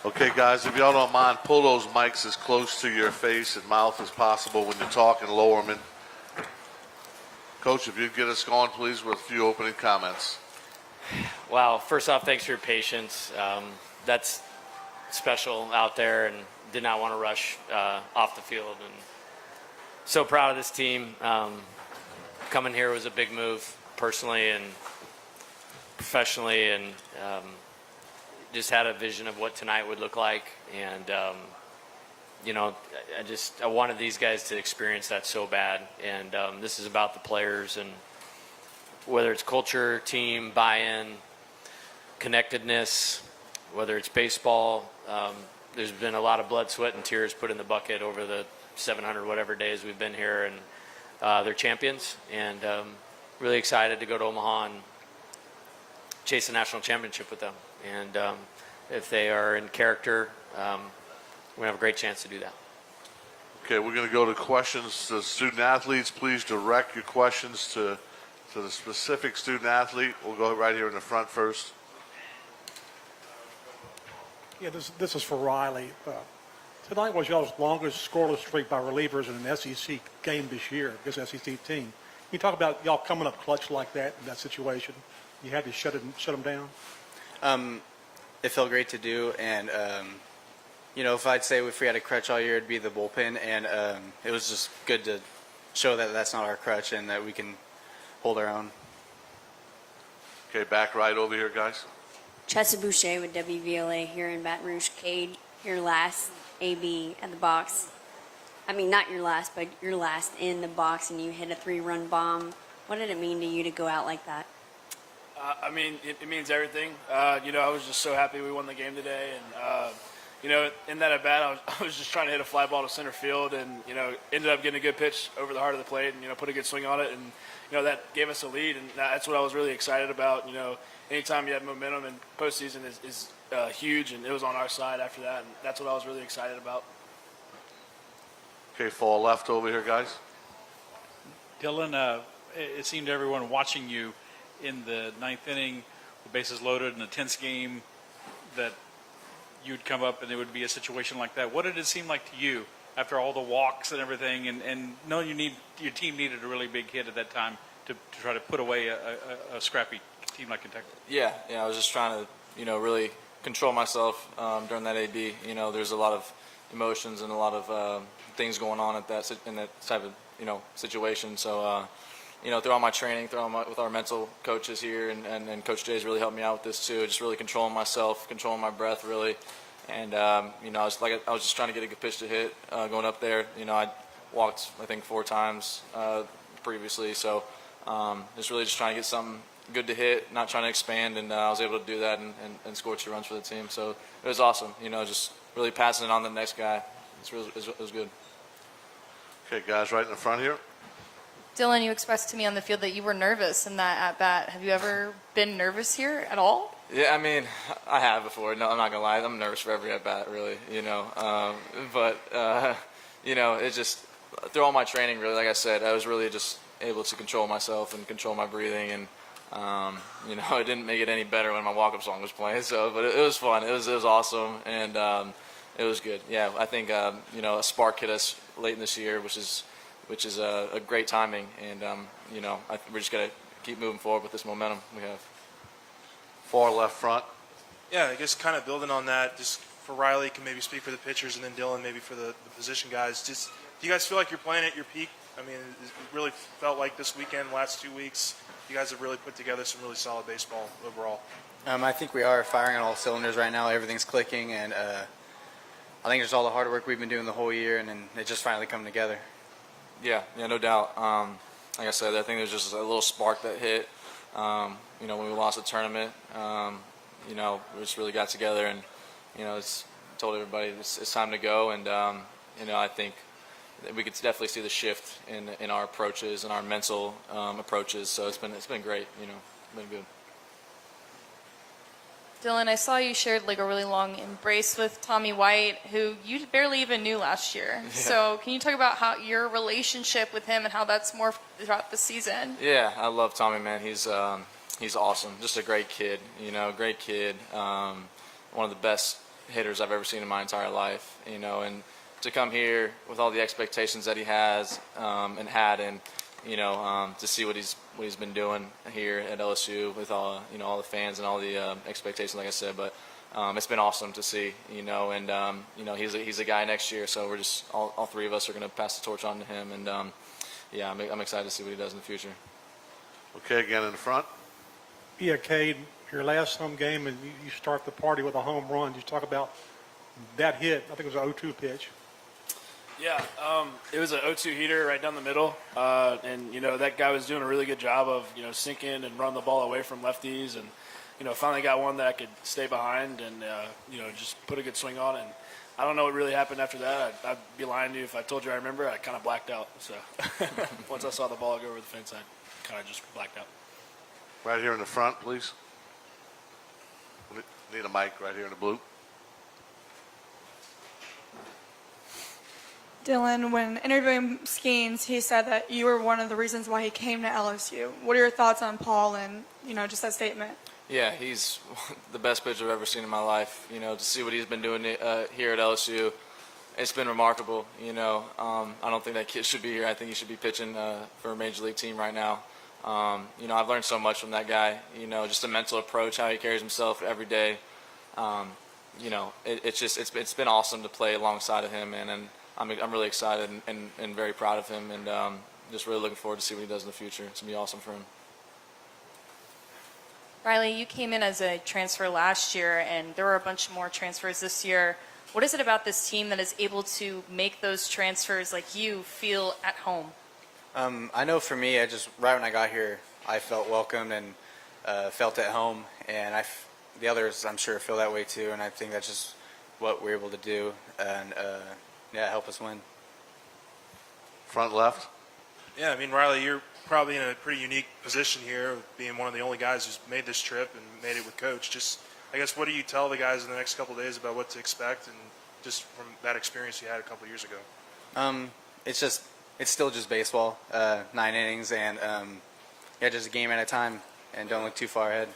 Okay, guys, if y'all don't mind, pull those mics as close to your face and mouth as possible when you're talking. Lower them in. Coach, if you'd get us going, please, with a few opening comments. Wow. First off, thanks for your patience. That's special out there, and did not want to rush off the field. And so proud of this team. Coming here was a big move personally and professionally, and just had a vision of what tonight would look like. And, I wanted these guys to experience that so bad. And this is about the players, and whether it's culture, team, buy-in, connectedness, whether it's baseball, there's been a lot of blood, sweat, and tears put in the bucket over the 700 whatever days we've been here, and they're champions, and really excited to go to Omaha and chase a national championship with them. And if they are in character, we're going to have a great chance to do that. Okay, we're going to go to questions to student athletes. Please direct your questions to the specific student athlete. We'll go right here in the front first. Yeah, this is for Riley. Tonight was y'all's longest scoreless streak by relievers in an SEC game this year against SEC team. Can you talk about y'all coming up clutch like that in that situation? You had to shut them down? It felt great to do, and if I'd say if we had a crutch all year, it'd be the bullpen, and it was just good to show that that's not our crutch and that we can hold our own. Okay, back right over here, guys. Chessa Boucher with WVLA here in Baton Rouge. Cade, your last AB at the box. I mean, not your last, but your last in the box, and you hit a 3-run bomb. What did it mean to you to go out like that? It means everything. I was just so happy we won the game today. And, in that at-bat, I was just trying to hit a fly ball to center field and, ended up getting a good pitch over the heart of the plate and, put a good swing on it. And, that gave us a lead. And that's what I was really excited about. Anytime you have momentum in postseason is huge, and it was on our side after that. And that's what I was really excited about. Okay, fall left over here, guys. Dylan, it seemed to everyone watching you in the 9th inning, the bases loaded in a tense game, that you'd come up and there would be a situation like that. What did it seem like to you after all the walks and everything, and knowing your team needed a really big hit at that time to try to put away a scrappy team like Kentucky? Yeah, I was just trying to, really control myself during that AB. There's a lot of emotions and a lot of things going on in that type of, situation. So, through all my training, with our mental coaches here, and Coach Jay's really helped me out with this too. Just really controlling myself, controlling my breath, really. And I was just trying to get a good pitch to hit going up there. I walked I think 4 times previously, so just trying to get something good to hit, not trying to expand, and I was able to do that and score 2 runs for the team. So it was awesome. Just really passing it on to the next guy. It was good. Okay, guys, right in the front here. Dylan, you expressed to me on the field that you were nervous in that at-bat. Have you ever been nervous here at all? Yeah, I have before. No, I'm not going to lie. I'm nervous for every at-bat, really, it's just through all my training, really, like I said, I was really just able to control myself and control my breathing, and, it didn't make it any better when my walk-up song was playing, but it was fun. It was awesome, and it was good. Yeah, I think, a spark hit us late in this year, which is a great timing, and we're just gonna keep moving forward with this momentum we have. Far left front. Yeah, I guess kind of building on that, just for Riley, can maybe speak for the pitchers, and then Dylan maybe for the position guys. Just, do you guys feel like you're playing at your peak? It really felt like this weekend, last 2 weeks, you guys have really put together some really solid baseball overall. I think we are firing on all cylinders right now. Everything's clicking, and I think it's all the hard work we've been doing the whole year, and it just finally come together. Yeah, no doubt. Like I said, I think there's just a little spark that hit. When we lost the tournament, we just really got together and, it's told everybody it's time to go. And, I think we could definitely see the shift in our approaches and our mental approaches. So it's been great. Been good. Dylan, I saw you shared like a really long embrace with Tommy White, who you barely even knew last year. Yeah. So can you talk about how your relationship with him and how that's morphed throughout the season? Yeah, I love Tommy, man. He's awesome. Just a great kid, great kid. One of the best hitters I've ever seen in my entire life, and to come here with all the expectations that he has and had, and to see what he's been doing here at LSU with all the fans and all the expectations, like I said. But it's been awesome to see, and he's a guy next year, so we're just all three of us are going to pass the torch on to him, and I'm excited to see what he does in the future. Okay, again in the front. Yeah, Cade, your last home game, and you start the party with a home run. You talk about that hit. I think it was an 0-2 pitch. Yeah, it was an 0-2 heater right down the middle, and that guy was doing a really good job of sinking and running the ball away from lefties, and finally got one that I could stay behind and just put a good swing on. And I don't know what really happened after that. I'd be lying to you if I told you I remember. I kind of blacked out. So once I saw the ball go over the fence, I kind of just blacked out. Right here in the front, please. Need a mic right here in the blue. Dylan, when interviewing Skeens, he said that you were one of the reasons why he came to LSU. What are your thoughts on Paul and, just that statement? Yeah, he's the best pitcher I've ever seen in my life. To see what he's been doing here at LSU, it's been remarkable. I don't think that kid should be here. I think he should be pitching for a major league team right now. I've learned so much from that guy. Just the mental approach, how he carries himself every day. It's been awesome to play alongside of him, and I'm really excited and very proud of him, and just really looking forward to see what he does in the future. It's going to be awesome for him. Riley, you came in as a transfer last year, and there were a bunch more transfers this year. What is it about this team that is able to make those transfers like you feel at home? I know for me, right when I got here, I felt welcomed and felt at home, and the others, I'm sure, feel that way too, and I think that's just what we're able to do, and help us win. Front left. Yeah, Riley, you're probably in a pretty unique position here, being one of the only guys who's made this trip and made it with Coach. Just, I guess, what do you tell the guys in the next couple of days about what to expect, and just from that experience you had a couple of years ago? It's still just baseball, 9 innings, and just a game at a time, and don't look too far ahead.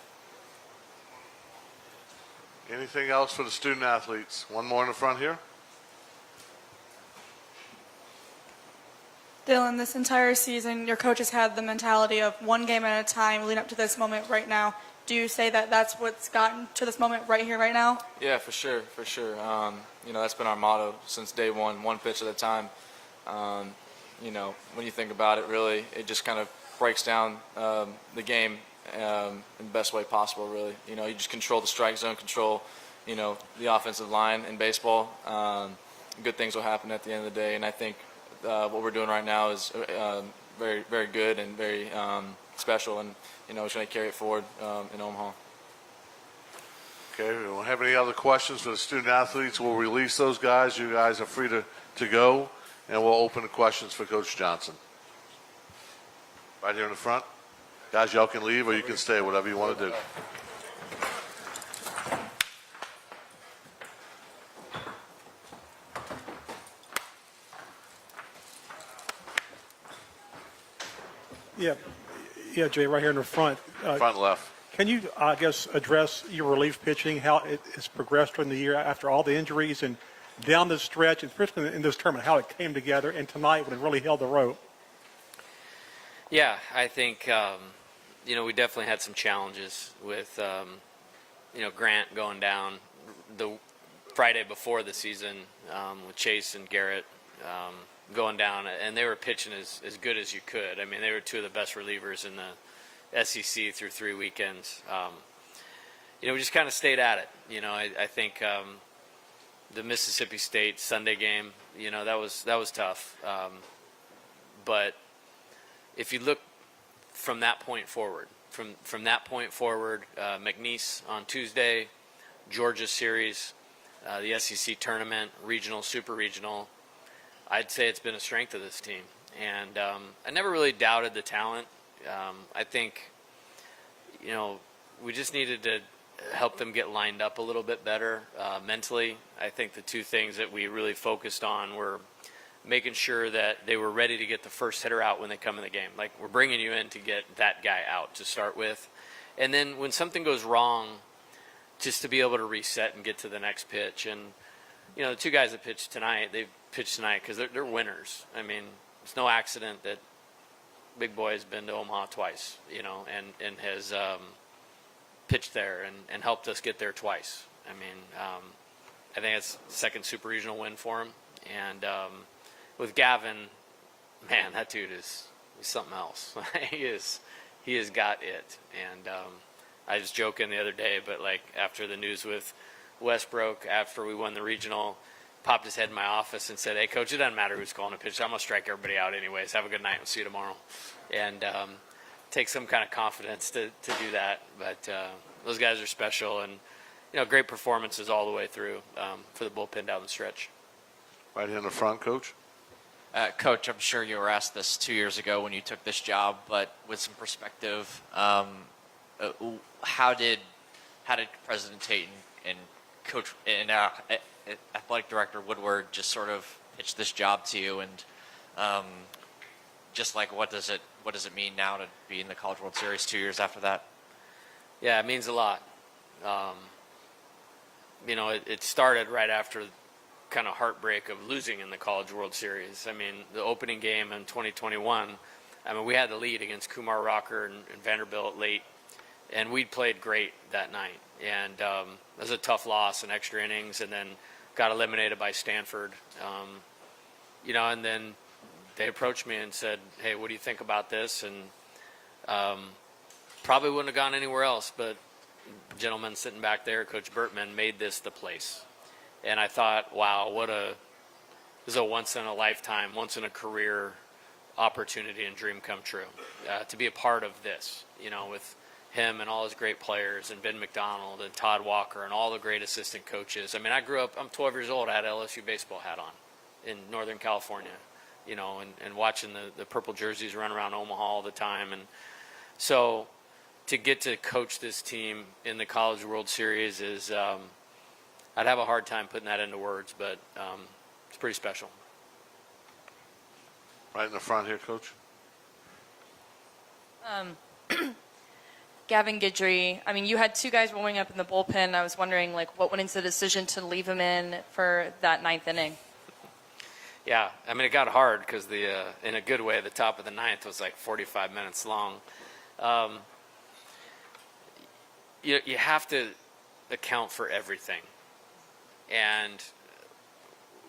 Anything else for the student athletes? One more in the front here. Dylan, this entire season, your coach has had the mentality of one game at a time leading up to this moment right now. Do you say that that's what's gotten to this moment right here, right now? Yeah, for sure. That's been our motto since day one pitch at a time. When you think about it, really, it just kind of breaks down the game in the best way possible, really. You just control the strike zone, control, the offensive line in baseball. Good things will happen at the end of the day, and I think what we're doing right now is very, very good and very special, and we're trying to carry it forward in Omaha. Okay, we don't have any other questions for the student athletes. We'll release those guys. You guys are free to go, and we'll open the questions for Coach Johnson. Right here in the front. Guys, y'all can leave or you can stay, whatever you want to do. Yeah, Jay, right here in the front. Front left. Can you, I guess, address your relief pitching, how it has progressed during the year after all the injuries and down the stretch, and especially in this tournament, how it came together, and tonight when it really held the rope? Yeah, I think, we definitely had some challenges with, Grant going down the Friday before the season with Chase and Garrett going down, and they were pitching as good as you could. They were two of the best relievers in the SEC through 3 weekends. We just kind of stayed at it. I think the Mississippi State Sunday game, that was tough. But if you look from that point forward, McNeese on Tuesday, Georgia series, the SEC tournament, regional, super regional, I'd say it's been a strength of this team. And I never really doubted the talent. I think, we just needed to help them get lined up a little bit better mentally. I think the two things that we really focused on were making sure that they were ready to get the first hitter out when they come in the game. Like, we're bringing you in to get that guy out to start with. And then when something goes wrong, just to be able to reset and get to the next pitch. And, you know, the two guys that pitched tonight, they pitched tonight because they're winners. I mean, it's no accident that Big Boy has been to Omaha twice, you know, and has pitched there and helped us get there twice. I mean, I think it's the second super regional win for him. And with Gavin, man, that dude is something else. He has got it. And I was joking the other day, but like after the news with Westbrook, after we won the regional, popped his head in my office and said, "Hey, coach, it doesn't matter who's calling a pitch. I'm going to strike everybody out anyways. Have a good night. We'll see you tomorrow." And take some kind of confidence to do that. But those guys are special, and, you know, great performances all the way through for the bullpen down the stretch. Right here in the front, Coach. Coach, I'm sure you were asked this 2 years ago when you took this job, but with some perspective, how did President Tate and Coach and Athletic Director Woodward just sort of pitch this job to you, and just like what does it mean now to be in the College World Series 2 years after that? Yeah, it means a lot. You know, it started right after kind of heartbreak of losing in the College World Series. I mean, the opening game in 2021, I mean, we had the lead against Kumar Rocker and Vanderbilt late, and we'd played great that night. And it was a tough loss in extra innings, and then got eliminated by Stanford. You know, and then they approached me and said, "Hey, what do you think about this?" And probably wouldn't have gone anywhere else, but the gentleman sitting back there, Coach Bertman, made this the place. And I thought, wow, this is a once-in-a-lifetime, once-in-a-career opportunity and dream come true. To be a part of this, you know, with him and all his great players, and Ben McDonald and Todd Walker and all the great assistant coaches. I mean, I grew up, I'm 12 years old, I had an LSU baseball hat on in Northern California, you know, and watching the purple jerseys run around Omaha all the time. And so to get to coach this team in the College World Series is, I'd have a hard time putting that into words, but it's pretty special. Right in the front here, Coach. Gavin Guidry, I mean, you had two guys warming up in the bullpen. I was wondering, like, what went into the decision to leave him in for that ninth inning? Yeah, I mean, it got hard because in a good way, the top of the ninth was like 45 minutes long. You have to account for everything. And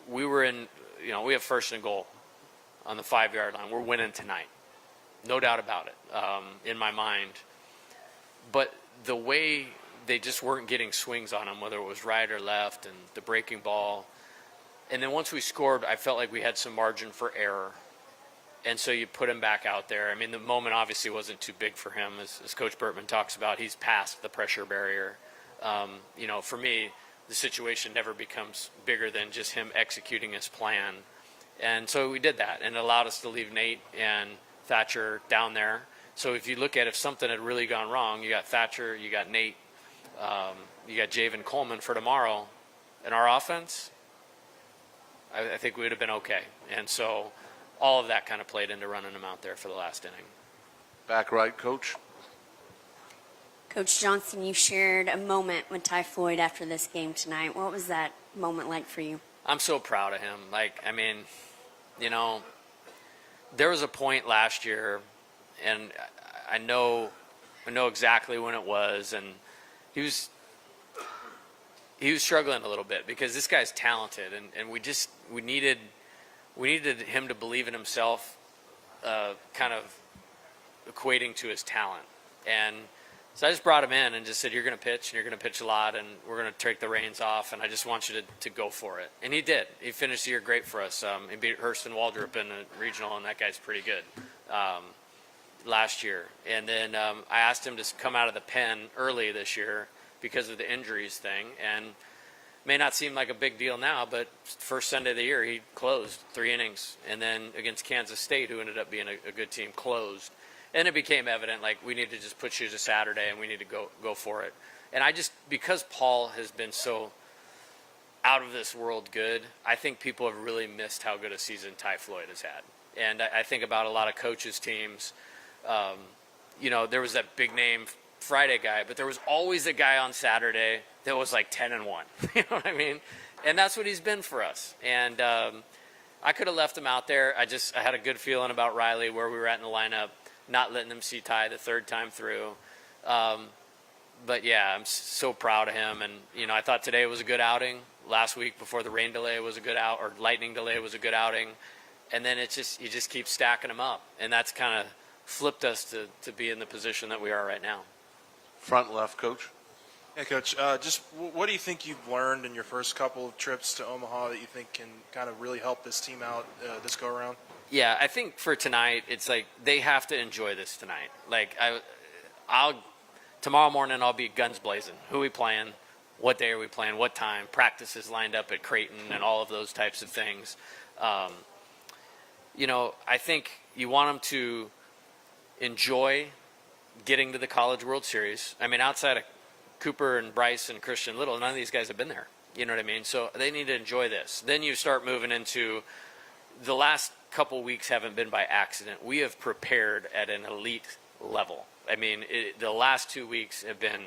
we were in, you know, we have first and goal on the 5-yard line. We're winning tonight. No doubt about it, in my mind. But the way they just weren't getting swings on them, whether it was right or left, and the breaking ball. And then once we scored, I felt like we had some margin for error. And so you put him back out there. I mean, the moment obviously wasn't too big for him. As Coach Bertman talks about, he's past the pressure barrier. You know, for me, the situation never becomes bigger than just him executing his plan. And so we did that, and it allowed us to leave Nate and Thatcher down there. So if you look at if something had really gone wrong, you got Thatcher, you got Nate, you got Javen Coleman for tomorrow. In our offense, I think we would have been okay. And so all of that kind of played into running him out there for the last inning. Back right, Coach. Coach Johnson, you shared a moment with Ty Floyd after this game tonight. What was that moment like for you? I'm so proud of him. Like, I mean, you know, there was a point last year, and I know exactly when it was, and he was struggling a little bit because this guy's talented, and we needed him to believe in himself, kind of equating to his talent. And so I just brought him in and just said, "You're going to pitch, and you're going to pitch a lot, and we're going to take the reins off, and I just want you to go for it." And he did. He finished the year great for us. He beat Hurston Waldrop in the regional, and that guy's pretty good last year. And then I asked him to come out of the pen early this year because of the injuries thing, and may not seem like a big deal now, but first Sunday of the year, he closed 3 innings. And then against Kansas State, who ended up being a good team, closed. And it became evident, like, we need to just put you to Saturday and we need to go for it. And because Paul has been so out of this world good, I think people have really missed how good a season Ty Floyd has had. And I think about a lot of coaches' teams. There was that big name Friday guy, but there was always a guy on Saturday that was like 10-1. You know what I mean? And that's what he's been for us. And I could have left him out there. I had a good feeling about Riley, where we were at in the lineup, not letting him see Ty the third time through. But yeah, I'm so proud of him. And, I thought today was a good outing. Last week before the rain delay was a good lightning delay was a good outing. And then you just keep stacking them up. And that's kind of flipped us to be in the position that we are right now. Front left, Coach. Yeah, Coach. Just what do you think you've learned in your first couple of trips to Omaha that you think can kind of really help this team out this go around? Yeah, I think for tonight, it's like they have to enjoy this tonight. Like tomorrow morning, I'll be guns blazing. Who are we playing? What day are we playing? What time? Practices lined up at Creighton and all of those types of things. I think you want them to enjoy getting to the College World Series. I mean, outside of Cooper and Bryce and Christian Little, none of these guys have been there. You know what I mean? So they need to enjoy this. Then you start moving into the last couple weeks haven't been by accident. We have prepared at an elite level. I mean, the last 2 weeks have been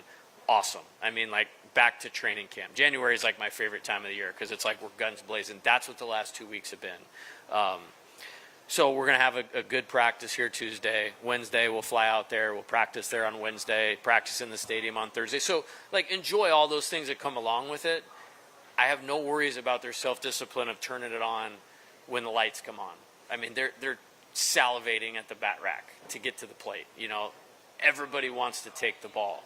awesome. I mean, like back to training camp. January is like my favorite time of the year because it's like we're guns blazing. That's what the last 2 weeks have been. So we're going to have a good practice here Tuesday. Wednesday, we'll fly out there. We'll practice there on Wednesday, practice in the stadium on Thursday. So, enjoy all those things that come along with it. I have no worries about their self-discipline of turning it on when the lights come on. I mean, they're salivating at the bat rack to get to the plate. Everybody wants to take the ball.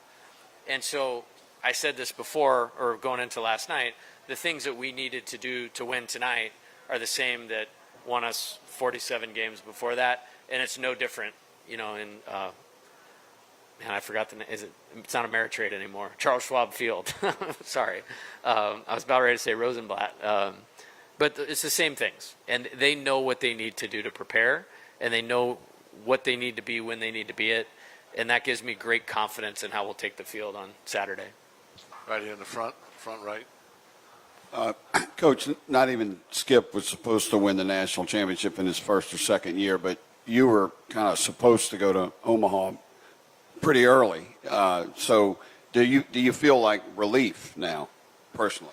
And so I said this before, or going into last night, the things that we needed to do to win tonight are the same that won us 47 games before that, and it's no different, I forgot the name. It's not Ameritrade anymore. Charles Schwab Field. Sorry. I was about ready to say Rosenblatt. But it's the same things, and they know what they need to do to prepare, and they know what they need to be when they need to be it, and that gives me great confidence in how we'll take the field on Saturday. Right here in the front right. Coach, not even Skip was supposed to win the national championship in his first or second year, but you were kind of supposed to go to Omaha pretty early. So do you feel like relief now, personally?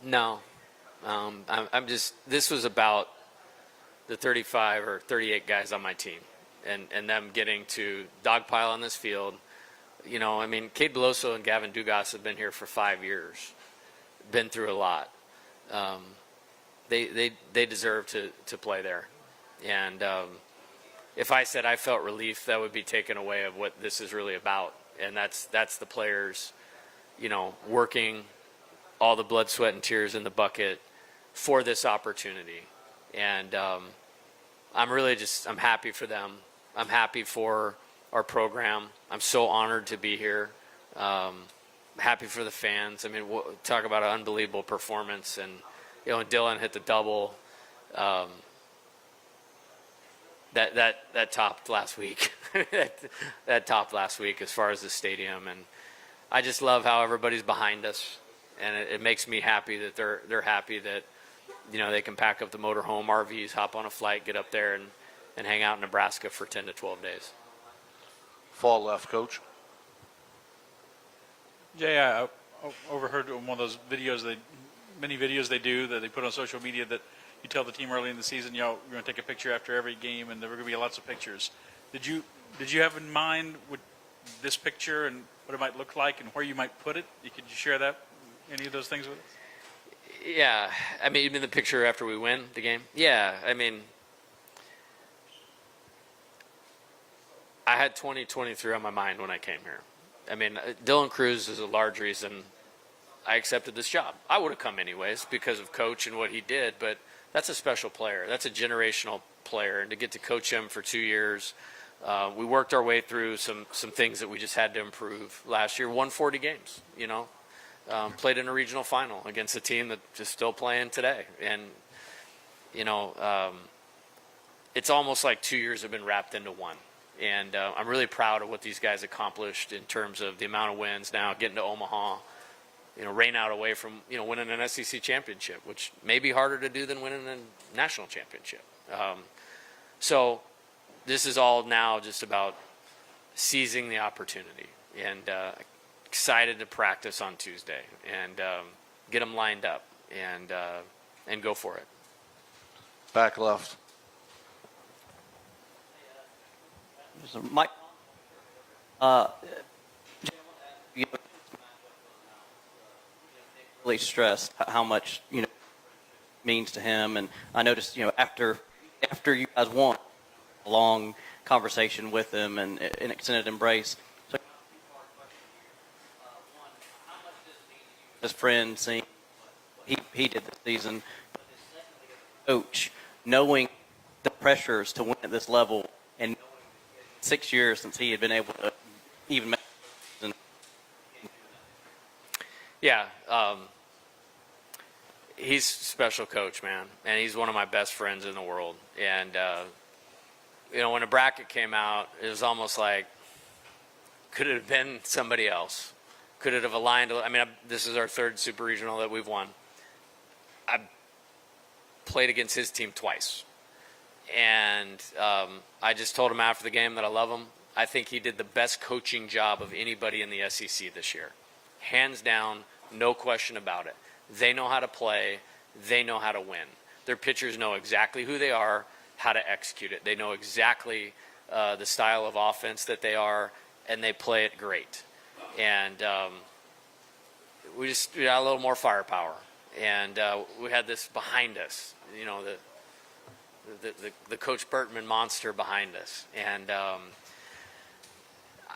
No. This was about the 35 or 38 guys on my team and them getting to dogpile on this field. Cade Beloso and Gavin Dugas have been here for 5 years, been through a lot. They deserve to play there. And if I said I felt relief, that would be taken away of what this is really about. And that's the players, working all the blood, sweat, and tears in the bucket for this opportunity. And I'm happy for them. I'm happy for our program. I'm so honored to be here. Happy for the fans. I mean, we'll talk about an unbelievable performance. And, when Dylan hit the double, that topped last week. that topped last week as far as the stadium. And I just love how everybody's behind us. And it makes me happy that they're happy that, they can pack up the motorhome, RVs, hop on a flight, get up there and hang out in Nebraska for 10 to 12 days. Fall left, Coach. Yeah, I overheard one of those videos, many videos they do that they put on social media that you tell the team early in the season, you're going to take a picture after every game, and there were going to be lots of pictures. Did you have in mind with this picture and what it might look like and where you might put it? Could you share that, any of those things with us? Yeah, you mean the picture after we win the game? Yeah, I had 2023 on my mind when I came here. Dylan Cruz is a large reason I accepted this job. I would have come anyways because of Coach and what he did, but that's a special player. That's a generational player, and to get to coach him for 2 years, we worked our way through some things that we just had to improve last year. Won 40 games, played in a regional final against a team that's just still playing today. And, it's almost like 2 years have been wrapped into one. And I'm really proud of what these guys accomplished in terms of the amount of wins now, getting to Omaha, rain out away from, winning an SEC championship, which may be harder to do than winning a national championship. So this is all now just about seizing the opportunity, and excited to practice on Tuesday and get them lined up and go for it. Back left. Mike, really stressed how much means to him, and I noticed after you guys won, a long conversation with him and an extended embrace. So, his friend seeing he did this season, coach knowing the pressures to win at this level, and 6 years since he had been able to even make it. Yeah, he's a special coach, man, and he's one of my best friends in the world. And when a bracket came out, it was almost like, could it have been somebody else? Could it have aligned? I mean, this is our third super regional that we've won. I played against his team twice. And I just told him after the game that I love him. I think he did the best coaching job of anybody in the SEC this year. Hands down, no question about it. They know how to play. They know how to win. Their pitchers know exactly who they are, how to execute it. They know exactly the style of offense that they are, and they play it great. And we got a little more firepower. And we had this behind us, the Coach Bertman monster behind us. And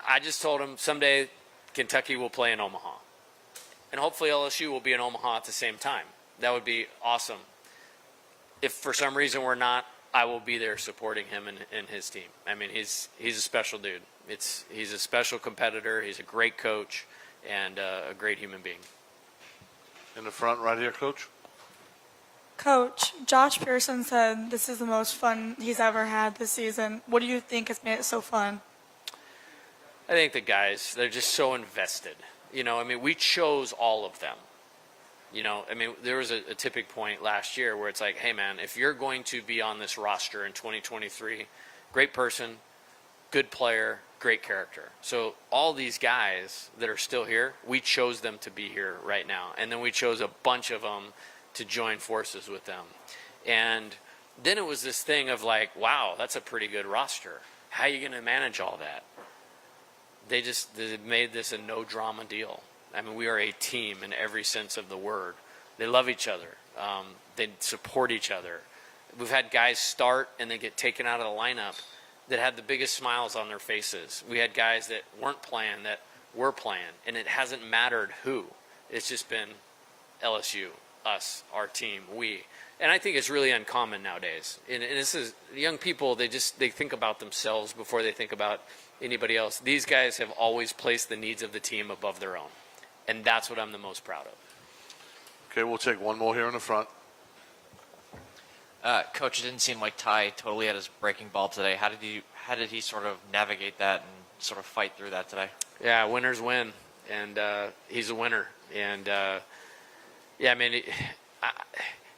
I just told him someday Kentucky will play in Omaha. And hopefully LSU will be in Omaha at the same time. That would be awesome. If for some reason we're not, I will be there supporting him and his team. I mean, he's a special dude. He's a special competitor. He's a great coach and a great human being. In the front right here, Coach. Coach, Josh Pearson said this is the most fun he's ever had this season. What do you think has made it so fun? I think the guys, they're just so invested. We chose all of them. There was a tipping point last year where it's like, hey, man, if you're going to be on this roster in 2023, great person, good player, great character. So all these guys that are still here, we chose them to be here right now. And then we chose a bunch of them to join forces with them. And then it was this thing of like, wow, that's a pretty good roster. How are you going to manage all that? They made this a no-drama deal. We are a team in every sense of the word. They love each other. They support each other. We've had guys start and then get taken out of the lineup that had the biggest smiles on their faces. We had guys that weren't playing that were playing, and it hasn't mattered who. It's just been LSU, us, our team, we. And I think it's really uncommon nowadays. And this is young people, they think about themselves before they think about anybody else. These guys have always placed the needs of the team above their own. And that's what I'm the most proud of. Okay, we'll take one more here in the front. Coach, it didn't seem like Ty totally had his breaking ball today. How did he sort of navigate that and sort of fight through that today? Yeah, winners win, and he's a winner. And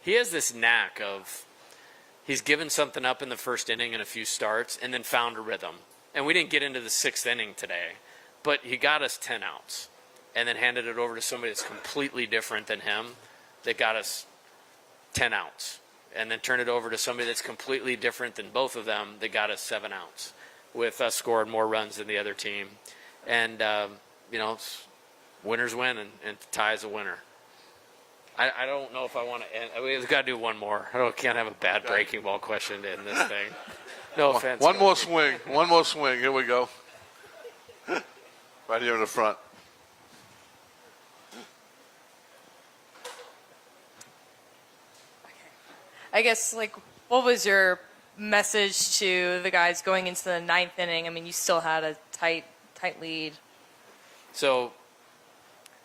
he has this knack of he's given something up in the first inning in a few starts and then found a rhythm. And we didn't get into the sixth inning today, but he got us 10 outs and then handed it over to somebody that's completely different than him that got us 10 outs. And then turned it over to somebody that's completely different than both of them that got us 7 outs, with us scoring more runs than the other team. And, winners win, and Ty's a winner. I don't know if I want to end. We've got to do one more. I can't have a bad breaking ball question to end this thing. No offense. One more swing. One more swing. Here we go. Right here in the front. I guess, what was your message to the guys going into the ninth inning? You still had a tight lead. So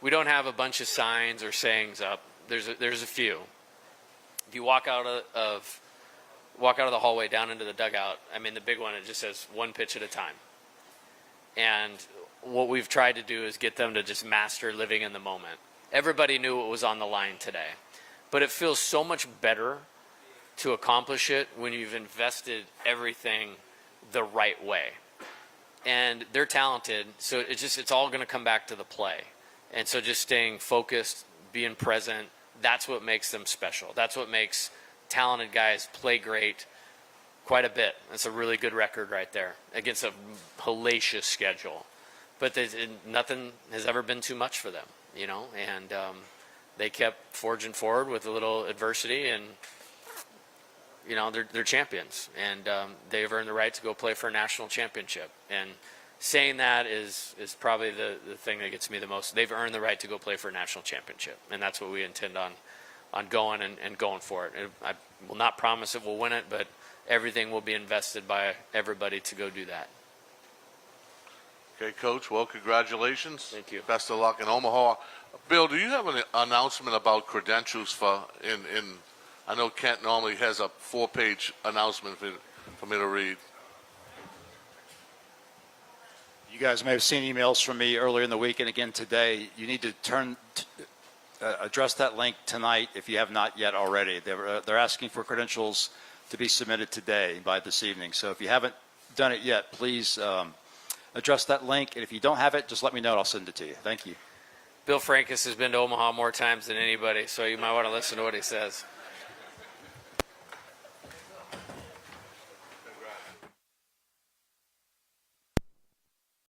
we don't have a bunch of signs or sayings up. There's a few. If you walk out of walk out of the hallway down into the dugout. I mean, the big one, it just says one pitch at a time. And what we've tried to do is get them to just master living in the moment. Everybody knew what was on the line today. But it feels so much better to accomplish it when you've invested everything the right way. And they're talented, so it's all going to come back to the play. And so just staying focused, being present, that's what makes them special. That's what makes talented guys play great quite a bit. That's a really good record right there against a hellacious schedule. But nothing has ever been too much for them, you know, and they kept forging forward with a little adversity, and, you know, they're champions, and they've earned the right to go play for a national championship. And saying that is probably the thing that gets me the most. They've earned the right to go play for a national championship, and that's what we intend on going and going for it. And I will not promise it will win it, but everything will be invested by everybody to go do that. Okay, Coach, well, congratulations. Thank you. Best of luck in Omaha. Bill, do you have an announcement about credentials for I know Kent normally has a 4-page announcement for me to read. You guys may have seen emails from me earlier in the week and again today. You need to address that link tonight if you have not yet already. They're asking for credentials to be submitted today by this evening. So if you haven't done it yet, please address that link. And if you don't have it, just let me know and I'll send it to you. Thank you. Bill Frankus has been to Omaha more times than anybody, so you might want to listen to what he says.